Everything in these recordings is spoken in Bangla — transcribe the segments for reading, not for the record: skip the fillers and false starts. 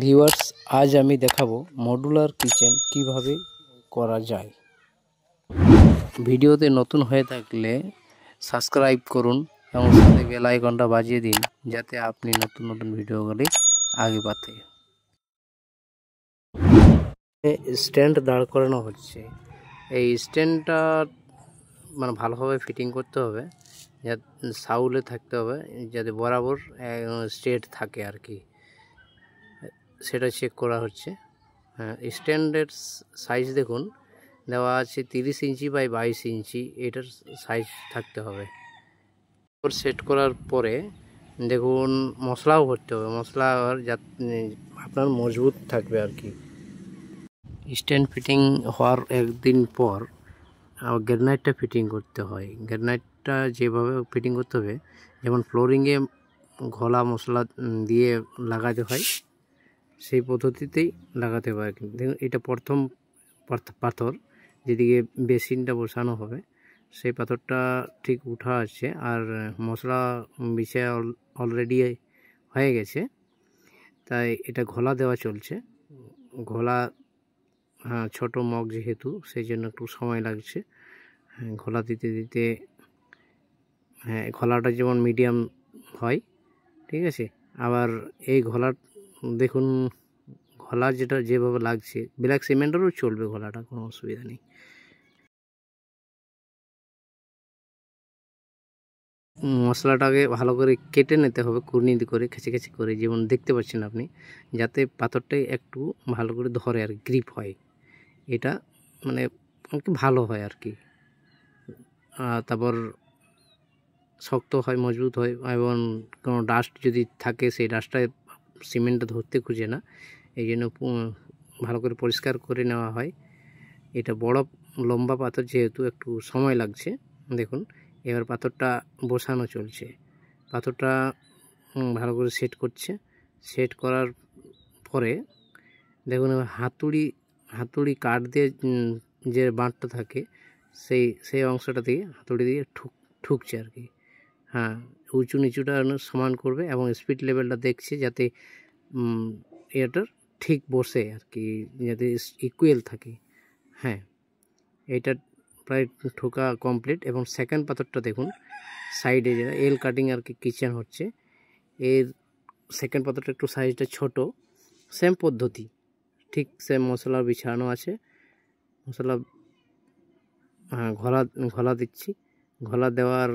ভিউয়ার্স, আজ আমি দেখাবো মডুলার কিচেন কিভাবে করা যায়। ভিডিওতে নতুন হয়ে থাকলে সাবস্ক্রাইব করুন এবং সাথে বেল আইকনটা বাজিয়ে দিন যাতে আপনি নতুন নতুন ভিডিওগুলি আগে পাতে। স্ট্যান্ড দাঁড় করানো হচ্ছে। এই স্ট্যান্ডটা ভালোভাবে ফিটিং করতে হবে, যাতে সাউলে থাকতে হবে, যাতে বরাবর স্ট্রেট থাকে আর কি, সেটা চেক করা হচ্ছে। হ্যাঁ, স্ট্যান্ডের সাইজ দেখুন দেওয়া আছে 30 ইঞ্চি বাই 22 ইঞ্চি, এটার সাইজ থাকতে হবে। সেট করার পরে দেখুন মশলাও ভরতে হবে, মশলা আপনার মজবুত থাকবে আর কি। স্ট্যান্ড ফিটিং হওয়ার একদিন পর গ্রেনাইটটা ফিটিং করতে হয়। গ্রেনাইটটা যেভাবে ফিটিং করতে হবে, যেমন ফ্লোরিংয়ে ঘোলা মশলা দিয়ে লাগাতে হয় সেই পদ্ধতিতেই লাগাতে হবে। দেখুন এটা প্রথম পাথর, যেদিকে বেসিনটা বসানো হবে সেই পাথরটা ঠিক উঠা আছে, আর মশলা বিছায়া অলরেডি হয়ে গেছে, তাই এটা ঘোলা দেওয়া চলছে। ঘোলা, হ্যাঁ, ছোটো মগ যেহেতু সেই জন্য একটু সময় লাগছে। ঘোলা দিতে দিতে, হ্যাঁ, ঘোলাটা যেমন মিডিয়াম হয়, ঠিক আছে। আবার এই ঘোলা দেখুন, ঘোলা যেটা যেভাবে লাগছে, ব্ল্যাক সিমেন্টেরও চলবে, ঘোলাটা কোনো অসুবিধা নেই। মশলাটাকে ভালো করে কেটে নিতে হবে, কুর্নি করে খেঁচে খেঁচে করে, যেমন দেখতে পাচ্ছেন আপনি, যাতে পাথরটাই একটু ভালো করে ধরে আর গ্রিপ হয়, এটা একটু ভালো হয় আর কি। তারপর শক্ত হয়, মজবুত হয়, এবং কোনো ডাস্ট যদি থাকে সেই ডাস্টটা সিমেন্টটা ধরতে খুঁজে না, এই জন্য ভালো করে পরিষ্কার করে নেওয়া হয়। এটা বড় লম্বা পাথর যেহেতু একটু সময় লাগছে। দেখুন এবার পাথরটা বসানো চলছে, পাথরটা ভালো করে সেট করছে। সেট করার পরে দেখুন এবার হাতুড়ি কাঠ দিয়ে যে বাঁটটা থাকে সেই অংশটা দিয়ে হাতুড়ি দিয়ে ঠুকছে আর কি। হ্যাঁ, উঁচু নিচুটা সমান করবে এবং স্পিড লেভেলটা দেখছে যাতে এটার ঠিক বসে আর কি, যাতে ইকুয়াল থাকে। হ্যাঁ, এটা প্রায় ঠোকা কমপ্লিট। এবং সেকেন্ড পাথরটা দেখুন সাইডে যেটা এল কাটিং আর কি কিচেন হচ্ছে, এর সেকেন্ড পাথরটা একটু সাইজটা ছোট। সেম পদ্ধতি, ঠিক সেম মশলা বিছানো আছে, মশলা, হ্যাঁ, ঘোলা দিচ্ছি। ঘোলা দেওয়ার,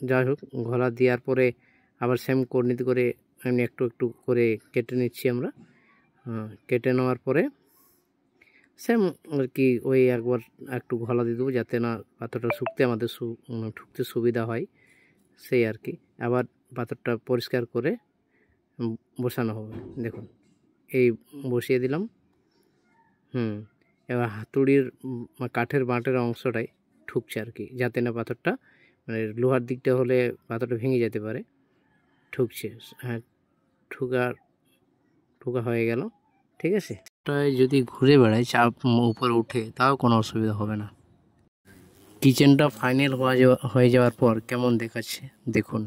যাই হোক, ঘোলা দেওয়ার পরে আবার সেম কর্নিতে করে এমনি একটু একটু করে কেটে নিচ্ছি আমরা। কেটে নেওয়ার পরে সেম আর কি ওই একবার একটু ঘোলা দিয়ে দেবো, যাতে না পাথরটা শুকতে আমাদের ঠুকতে সুবিধা হয়, সেই আর কি। আবার পাথরটা পরিষ্কার করে বসানো হবে। দেখুন এই বসিয়ে দিলাম। এবার হাতুড়ির কাঠের বাঁটের অংশটাই ঠুকছে আর কি, যাতে না পাথরটা লোহার দিকটা হলে পাথরটা ভেঙে যেতে পারে। ঠুকছে, হ্যাঁ, ঠুকা হয়ে গেল, ঠিক আছে। যদি ঘুরে বেড়ায়, চাপ উপরে উঠে, তাও কোনো অসুবিধা হবে না। কিচেনটা ফাইনাল হয়ে যাওয়ার পর কেমন দেখাচ্ছে দেখুন।